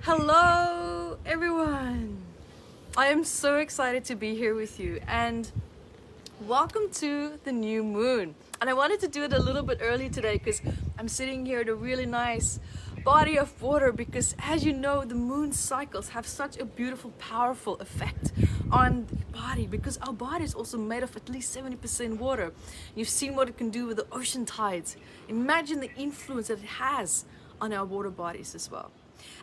Hello everyone! I am so excited to be here with you and welcome to the new moon. And I wanted to do it a little bit early today because I'm sitting here at a really nice body of water because, as you know, the moon cycles have such a beautiful, powerful effect on the body because our body is also made of at least 70% water. You've seen what it can do with the ocean tides. Imagine the influence that it has on our water bodies as well.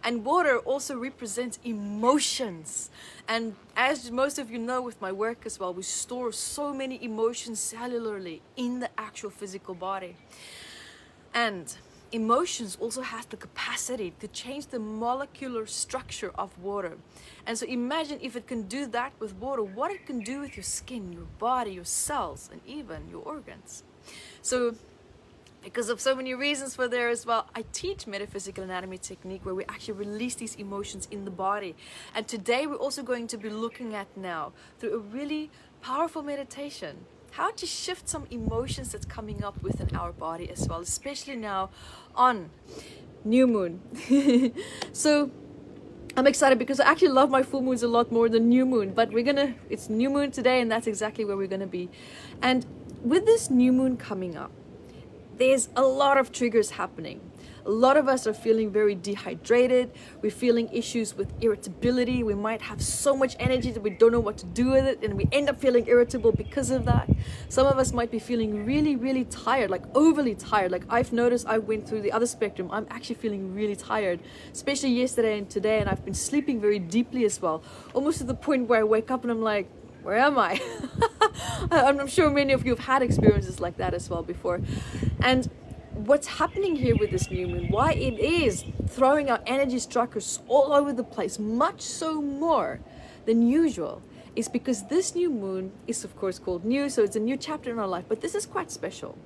And water also represents emotions. And as most of you know with my work as well, we store so many emotions cellularly in the actual physical body. And emotions also has the capacity to change the molecular structure of water. And so imagine if it can do that with water, what it can do with your skin, your body, your cells, and even your organs. So because of so many reasons for there as well, I teach Metaphysical Anatomy Technique where we actually release these emotions in the body. And today we're also going to be looking at now, through a really powerful meditation, how to shift some emotions that's coming up within our body as well, especially now on new moon. So I'm excited because I actually love my full moons a lot more than new moon, but it's new moon today and that's exactly where we're gonna be. And with this new moon coming up, there's a lot of triggers happening. A lot of us are feeling very dehydrated. We're feeling issues with irritability. We might have so much energy that we don't know what to do with it, and we end up feeling irritable because of that. Some of us might be feeling really, really tired, like overly tired. Like I've noticed I went through the other spectrum. I'm actually feeling really tired, especially yesterday and today, and I've been sleeping very deeply as well. Almost to the point where I wake up and I'm like, where am I? I'm sure many of you have had experiences like that as well before. And what's happening here with this new moon, why it is throwing our energy structures all over the place, much so more than usual, is because this new moon is of course called new, so it's a new chapter in our life, but this is quite special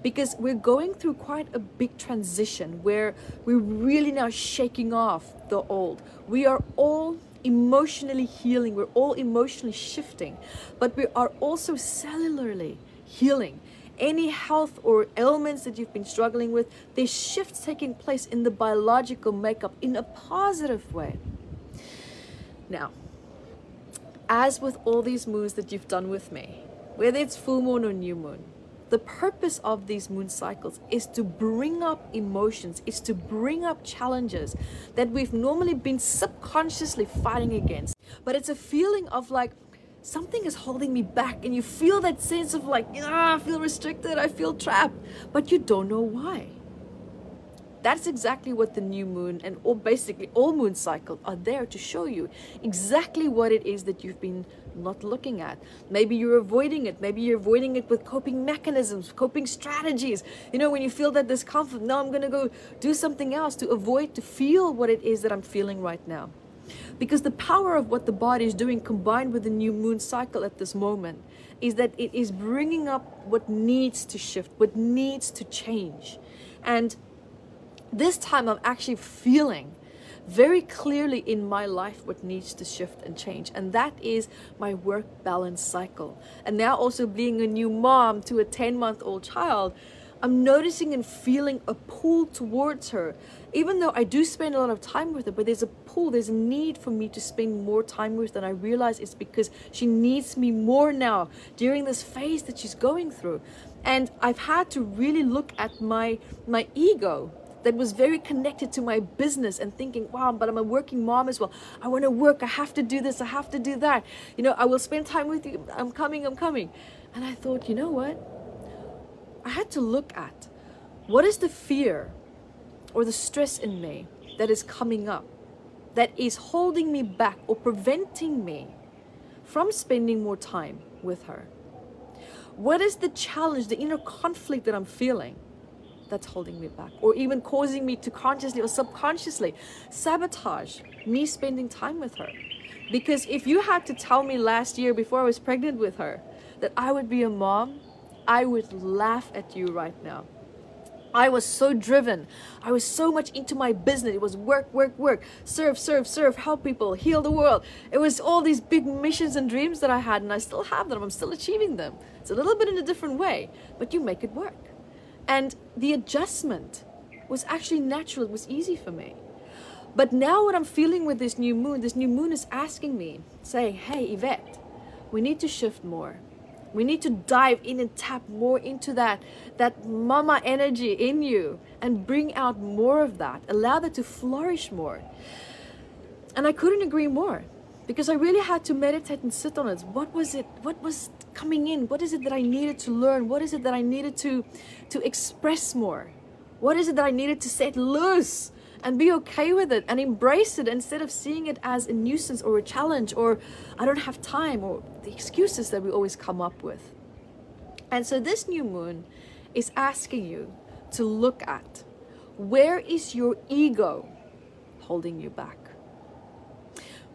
because we're going through quite a big transition where we're really now shaking off the old. We are all emotionally healing, we're all emotionally shifting, but we are also cellularly healing. Any health or ailments that you've been struggling with, there's shifts taking place in the biological makeup in a positive way. Now, as with all these moons that you've done with me, whether it's full moon or new moon, the purpose of these moon cycles is to bring up emotions, is to bring up challenges that we've normally been subconsciously fighting against. But it's a feeling of like, something is holding me back, and you feel that sense of like, I feel restricted, I feel trapped, but you don't know why. That's exactly what the new moon and basically all moon cycles are there to show you, exactly what it is that you've been not looking at. Maybe you're avoiding it. Maybe you're avoiding it with coping mechanisms, coping strategies. You know, when you feel that discomfort, now I'm going to go do something else to avoid, to feel what it is that I'm feeling right now. Because the power of what the body is doing combined with the new moon cycle at this moment is that it is bringing up what needs to shift, what needs to change. And this time I'm actually feeling very clearly in my life what needs to shift and change, and that is my work balance cycle. And now also being a new mom to a 10-month-old child, I'm noticing and feeling a pull towards her. Even though I do spend a lot of time with her, but there's a pull, there's a need for me to spend more time with her. And I realize it's because she needs me more now during this phase that she's going through. And I've had to really look at my ego that was very connected to my business and thinking, wow, but I'm a working mom as well. I want to work, I have to do this, I have to do that. You know, I will spend time with you, I'm coming. And I thought, you know what? I had to look at what is the fear or the stress in me that is coming up, that is holding me back or preventing me from spending more time with her. What is the challenge, the inner conflict that I'm feeling that's holding me back, or even causing me to consciously or subconsciously sabotage me spending time with her? Because if you had to tell me last year before I was pregnant with her that I would be a mom, I would laugh at you right now. I was so driven. I was so much into my business. It was work, serve, help people, heal the world. It was all these big missions and dreams that I had, and I still have them. I'm still achieving them. It's a little bit in a different way, but you make it work. And the adjustment was actually natural. It was easy for me. But now what I'm feeling with this new moon is asking me, say, hey, Evette, we need to shift more. We need to dive in and tap more into that mama energy in you and bring out more of that. Allow that to flourish more. And I couldn't agree more, because I really had to meditate and sit on it. What was it? What was coming in? What is it that I needed to learn? What is it that I needed to express more? What is it that I needed to set loose and be okay with it and embrace it, instead of seeing it as a nuisance or a challenge or I don't have time, or the excuses that we always come up with. And so this new moon is asking you to look at, where is your ego holding you back?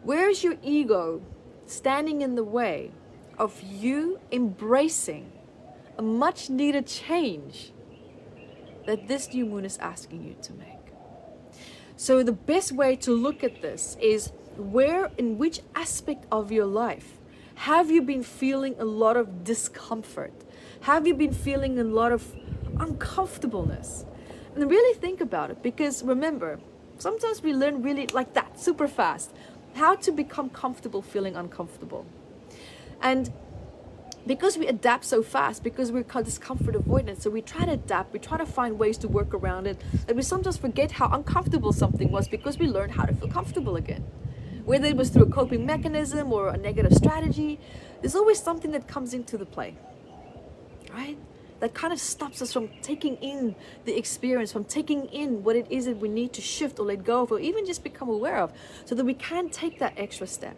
Where is your ego standing in the way of you embracing a much needed change that this new moon is asking you to make? So the best way to look at this is, in which aspect of your life have you been feeling a lot of discomfort? Have you been feeling a lot of uncomfortableness? And really think about it, because remember, sometimes we learn really like that, super fast, how to become comfortable feeling uncomfortable. And because we adapt so fast, because we're called discomfort avoidance, so we try to adapt, we try to find ways to work around it, and we sometimes forget how uncomfortable something was, because we learned how to feel comfortable again. Whether it was through a coping mechanism or a negative strategy, there's always something that comes into the play, right? That kind of stops us from taking in the experience, from taking in what it is that we need to shift or let go of, or even just become aware of, so that we can take that extra step.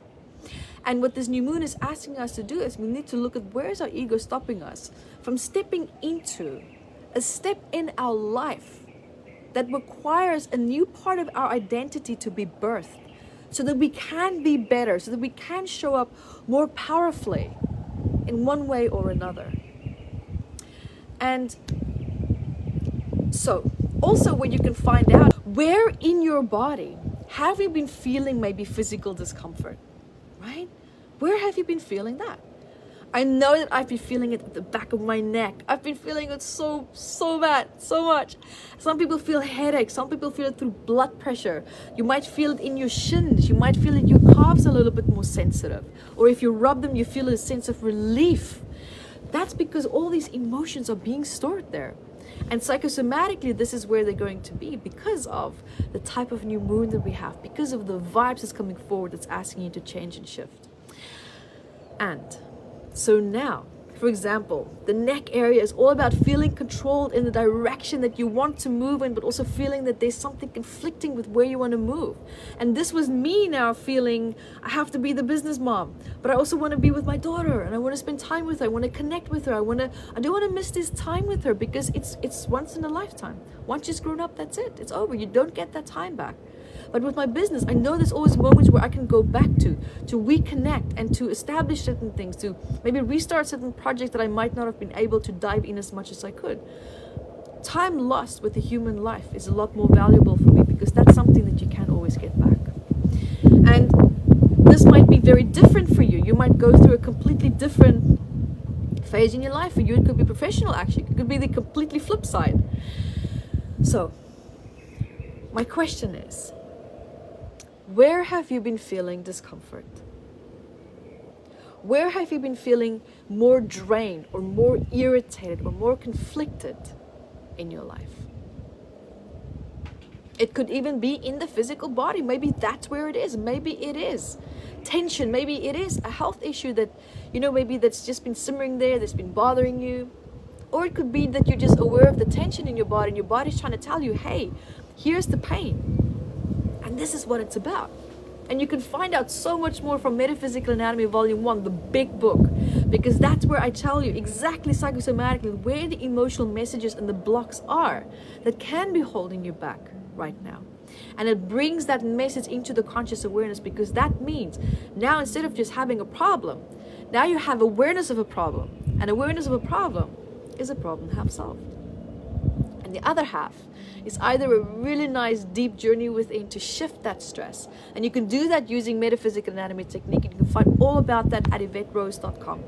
And what this new moon is asking us to do is, we need to look at, where is our ego stopping us from stepping into a step in our life that requires a new part of our identity to be birthed, so that we can be better, so that we can show up more powerfully in one way or another. And so also, where you can find out, where in your body have you been feeling maybe physical discomfort, right? Where have you been feeling that? I know that I've been feeling it at the back of my neck. I've been feeling it so bad, so much. Some people feel headaches. Some people feel it through blood pressure. You might feel it in your shins. You might feel it, your calves are a little bit more sensitive. Or if you rub them, you feel a sense of relief. That's because all these emotions are being stored there. And psychosomatically, this is where they're going to be, because of the type of new moon that we have, because of the vibes that's coming forward that's asking you to change and shift. And so now, for example, the neck area is all about feeling controlled in the direction that you want to move in, but also feeling that there's something conflicting with where you want to move. And this was me now feeling, I have to be the business mom, but I also want to be with my daughter, and I want to spend time with her. I want to connect with her. I don't want to miss this time with her, because it's once in a lifetime. Once she's grown up, that's it. It's over. You don't get that time back. But with my business, I know there's always moments where I can go back to reconnect and to establish certain things, to maybe restart certain projects that I might not have been able to dive in as much as I could. Time lost with a human life is a lot more valuable for me, because that's something that you can't always get back. And this might be very different for you. You might go through a completely different phase in your life. For you, it could be professional, actually. It could be the completely flip side. So, my question is, where have you been feeling discomfort? Where have you been feeling more drained or more irritated or more conflicted in your life? It could even be in the physical body. Maybe that's where it is. Maybe it is tension. Maybe it is a health issue that, maybe that's just been simmering there, that's been bothering you. Or it could be that you're just aware of the tension in your body, and your body's trying to tell you, hey, here's the pain. And this is what it's about. And you can find out so much more from Metaphysical Anatomy Volume 1, the big book, because that's where I tell you exactly psychosomatically where the emotional messages and the blocks are that can be holding you back right now. And it brings that message into the conscious awareness, because that means now, instead of just having a problem, now you have awareness of a problem. And awareness of a problem is a problem half solved. And The other half is either a really nice deep journey within to shift that stress. And you can do that using Metaphysical Anatomy Technique. And you can find all about that at evetterose.com.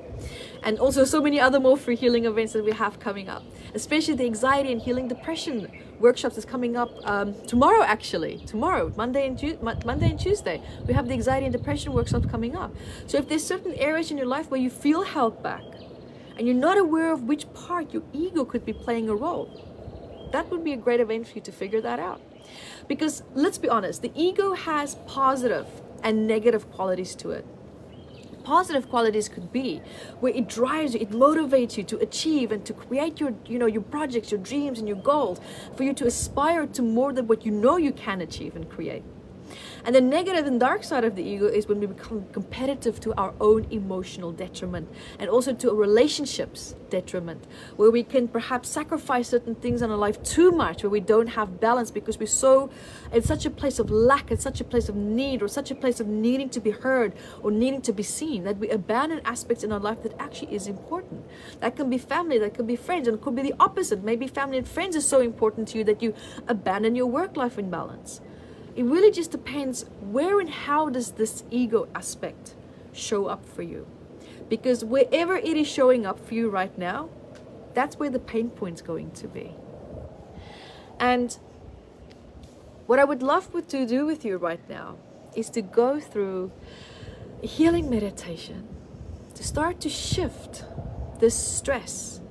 And also so many other more free healing events that we have coming up. Especially the anxiety and healing depression workshops is coming up tomorrow actually. Tomorrow, Monday and Tuesday. We have the anxiety and depression workshops coming up. So if there's certain areas in your life where you feel held back and you're not aware of which part your ego could be playing a role, that would be a great event for you to figure that out. Because let's be honest, the ego has positive and negative qualities to it. Positive qualities could be where it drives you, it motivates you to achieve and to create your, your projects, your dreams and your goals, for you to aspire to more than what you know you can achieve and create. And the negative and dark side of the ego is when we become competitive to our own emotional detriment, and also to a relationship's detriment, where we can perhaps sacrifice certain things in our life too much, where we don't have balance because we're so in such a place of lack, in such a place of need, or such a place of needing to be heard or needing to be seen, that we abandon aspects in our life that actually is important. That can be family, that can be friends, and it could be the opposite. Maybe family and friends is so important to you that you abandon your work-life imbalance. It really just depends where and how does this ego aspect show up for you. Because wherever it is showing up for you right now, that's where the pain point's going to be. And what I would love to do with you right now is to go through a healing meditation to start to shift this stress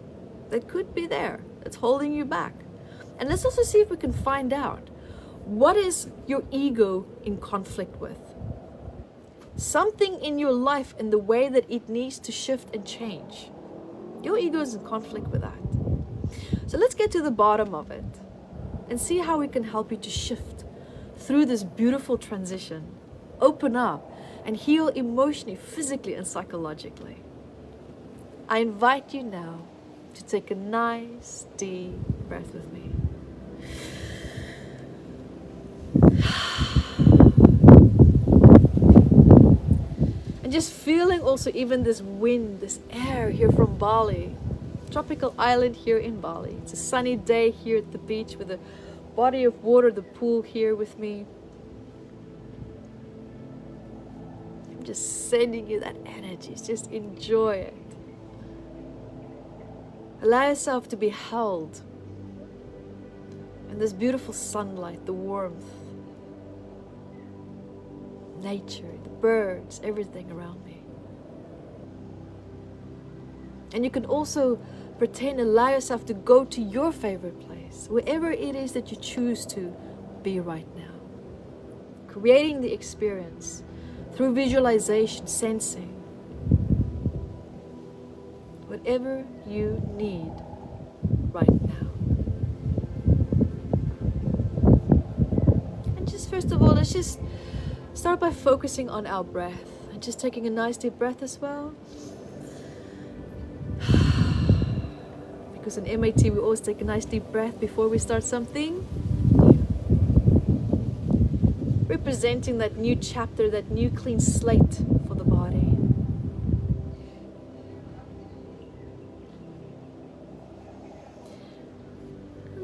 that could be there, that's holding you back. And let's also see if we can find out, what is your ego in conflict with? Something in your life and the way that it needs to shift and change. Your ego is in conflict with that. So let's get to the bottom of it and see how we can help you to shift through this beautiful transition, open up and heal emotionally, physically and psychologically. I invite you now to take a nice deep breath with me. And just feeling also even this wind, this air here from Bali, tropical island here in Bali. It's a sunny day here at the beach with a body of water, the pool here with me. I'm just sending you that energy. Just enjoy it. Allow yourself to be held in this beautiful sunlight, the warmth, nature, the birds, everything around me. And you can also pretend, allow yourself to go to your favorite place, wherever it is that you choose to be right now. Creating the experience through visualization, sensing, whatever you need right now. And just first of all, let's just start by focusing on our breath and just taking a nice deep breath as well. Because in MAT we always take a nice deep breath before we start something new. Representing that new chapter, that new clean slate for the body.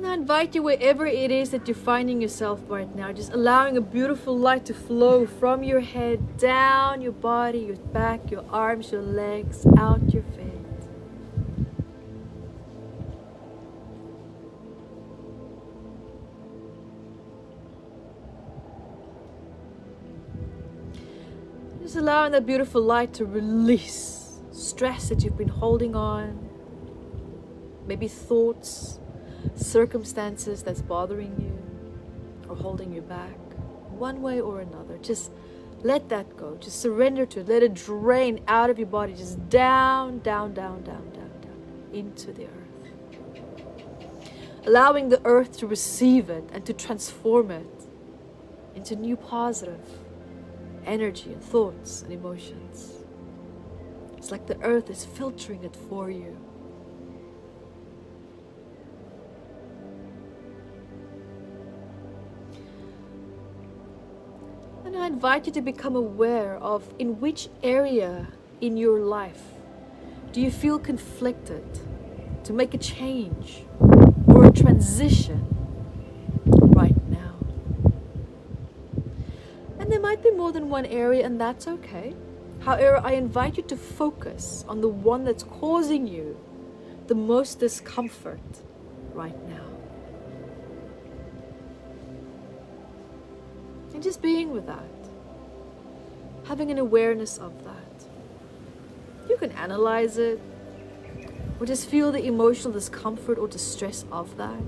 I invite you, wherever it is that you're finding yourself right now, just allowing a beautiful light to flow from your head, down your body, your back, your arms, your legs, out your feet. Just allowing that beautiful light to release stress that you've been holding on, maybe thoughts, circumstances that's bothering you or holding you back one way or another. Just let that go. Just surrender to it. Let it drain out of your body, just down, down, down, down, down, down into the earth. Allowing the earth to receive it and to transform it into new positive energy and thoughts and emotions. It's like the earth is filtering it for you. And I invite you to become aware of in which area in your life do you feel conflicted to make a change or for a transition right now. And there might be more than one area, and that's okay. However, I invite you to focus on the one that's causing you the most discomfort right now. And just being with that, having an awareness of that. You can analyze it, or just feel the emotional discomfort or distress of that.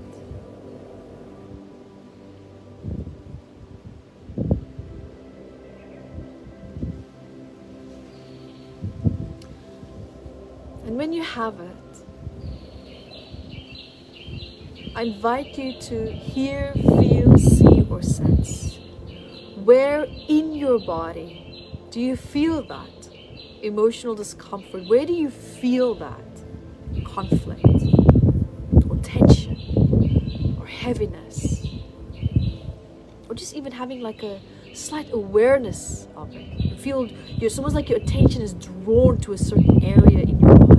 And when you have it, I invite you to hear, feel, see, or sense. Where in your body do you feel that emotional discomfort? Where do you feel that conflict or tension or heaviness? Or just even having like a slight awareness of it. You feel it's almost like your attention is drawn to a certain area in your body.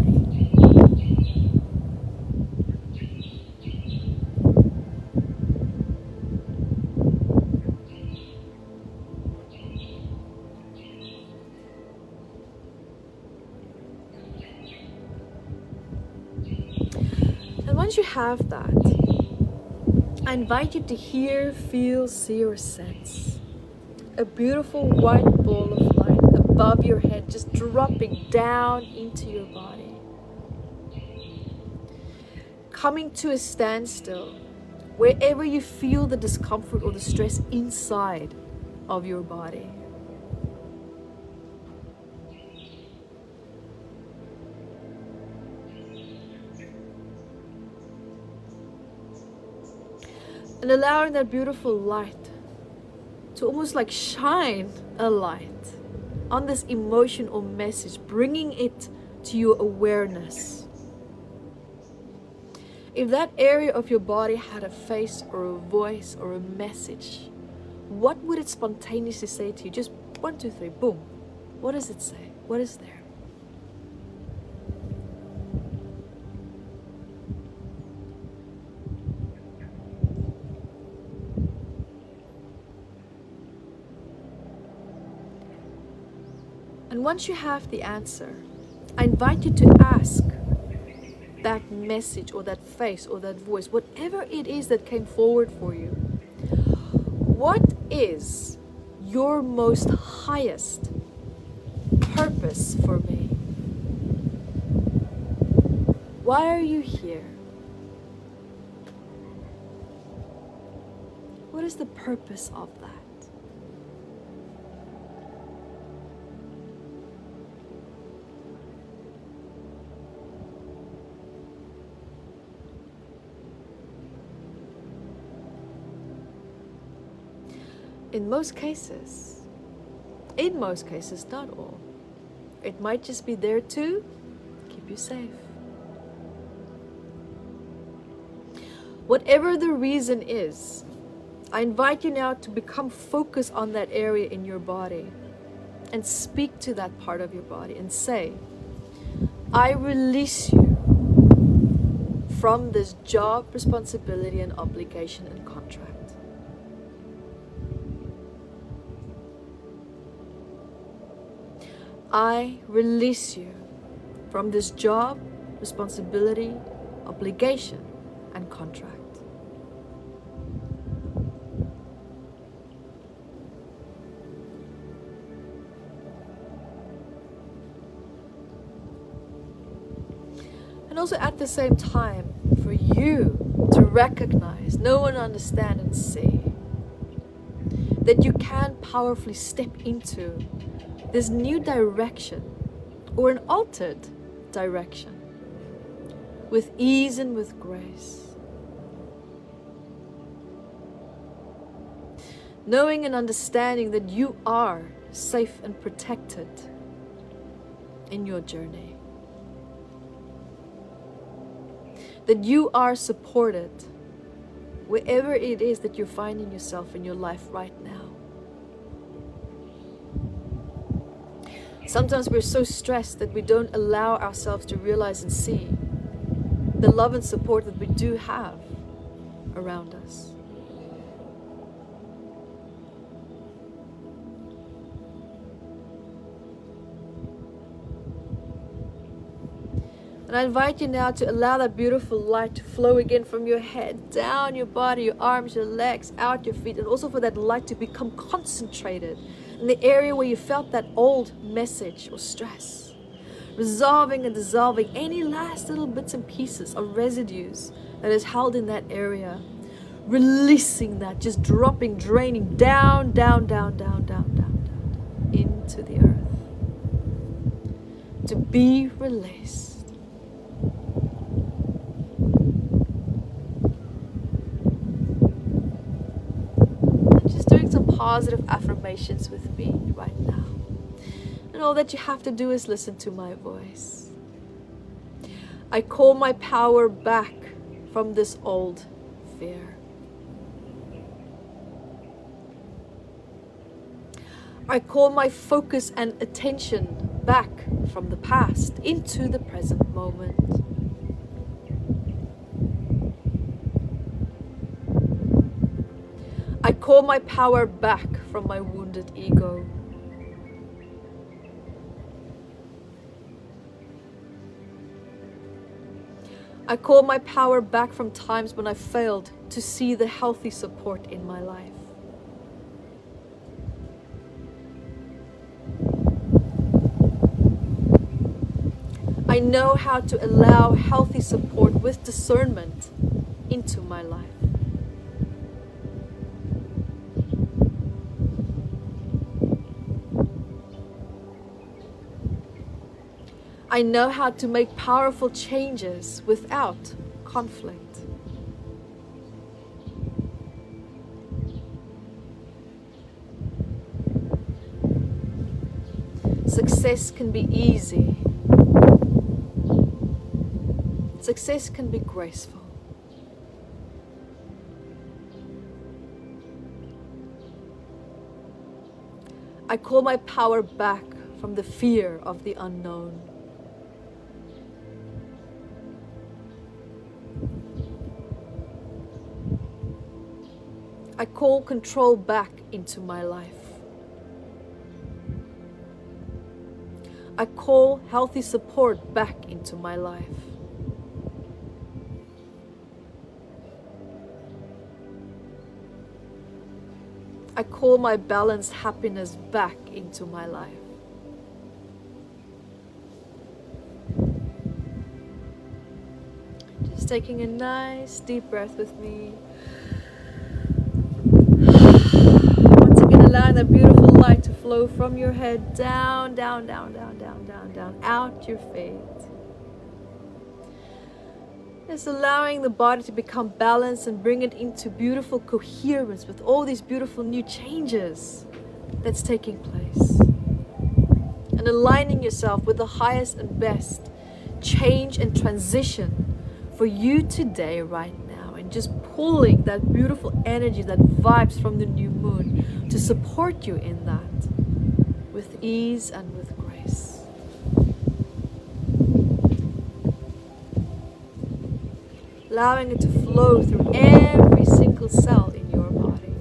And once you have that, I invite you to hear, feel, see, or sense a beautiful white ball of light above your head, just dropping down into your body. Coming to a standstill wherever you feel the discomfort or the stress inside of your body. And allowing that beautiful light to almost like shine a light on this emotion or message, bringing it to your awareness. If that area of your body had a face or a voice or a message, what would it spontaneously say to you? Just 1, 2, 3, boom. What does it say? What is there? And once you have the answer, I invite you to ask that message or that face or that voice, whatever it is that came forward for you, what is your most highest purpose for me? Why are you here? What is the purpose of that? In most cases, not all, it might just be there to keep you safe. Whatever the reason is, I invite you now to become focused on that area in your body and speak to that part of your body and say, I release you from this job, responsibility, and obligation and contract. I release you from this job, responsibility, obligation, and contract. And also at the same time, for you to recognize, know and understand and see that you can powerfully step into this new direction or an altered direction with ease and with grace. Knowing and understanding that you are safe and protected in your journey. That you are supported wherever it is that you're finding yourself in your life right now. Sometimes we're so stressed that we don't allow ourselves to realize and see the love and support that we do have around us. And I invite you now to allow that beautiful light to flow again from your head, down your body, your arms, your legs, out your feet, and also for that light to become concentrated in the area where you felt that old message or stress. Resolving and dissolving any last little bits and pieces or residues that is held in that area. Releasing that, just dropping, draining down, down, down, down, down, down, down, into the earth. To be released. Positive affirmations with me right now. And all that you have to do is listen to my voice. I call my power back from this old fear. I call my focus and attention back from the past into the present moment. I call my power back from my wounded ego. I call my power back from times when I failed to see the healthy support in my life. I know how to allow healthy support with discernment into my life. I know how to make powerful changes without conflict. Success can be easy. Success can be graceful. I call my power back from the fear of the unknown. I call control back into my life. I call healthy support back into my life. I call my balanced happiness back into my life. Just taking a nice deep breath with me. Once again, allowing that beautiful light to flow from your head down, down, down, down, down, down, down, out your feet. Just allowing the body to become balanced and bring it into beautiful coherence with all these beautiful new changes that's taking place. And aligning yourself with the highest and best change and transition for you today, right now. And just pulling that beautiful energy, that vibes from the new moon to support you in that with ease and with grace. Allowing it to flow through every single cell in your body.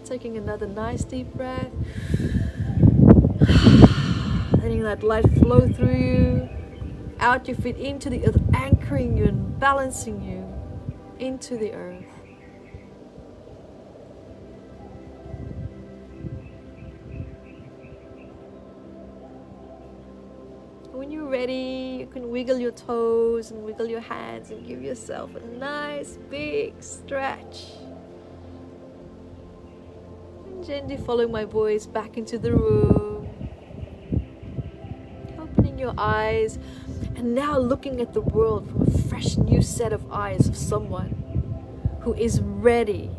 Taking another nice deep breath. Letting that light flow through you, out your feet, into the earth, anchoring you and balancing you into the earth. When you're ready, you can wiggle your toes and wiggle your hands and give yourself a nice big stretch. Gently following my voice back into the room, opening your eyes, and now looking at the world from a fresh new set of eyes of someone who is ready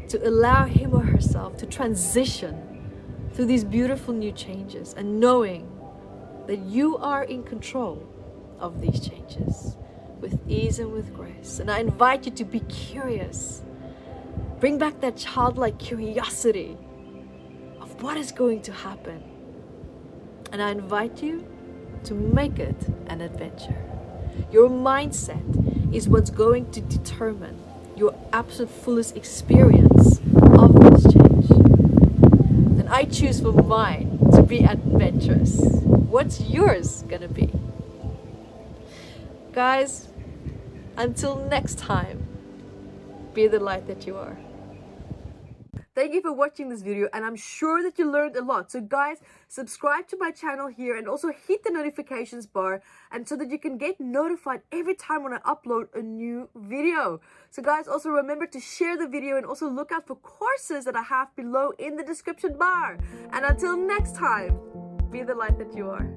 to allow him or herself to transition through these beautiful new changes, and knowing that you are in control of these changes with ease and with grace. And I invite you to be curious Bring back that childlike curiosity of what is going to happen. And I invite you to make it an adventure. Your mindset is what's going to determine your absolute fullest experience of this change. And I choose for mine to be adventurous. What's yours gonna be? Guys, until next time, be the light that you are. Thank you for watching this video, and I'm sure that you learned a lot. So guys, subscribe to my channel here and also hit the notifications bar, and so that you can get notified every time when I upload a new video. So guys, also remember to share the video and also look out for courses that I have below in the description bar. And until next time, be the light that you are.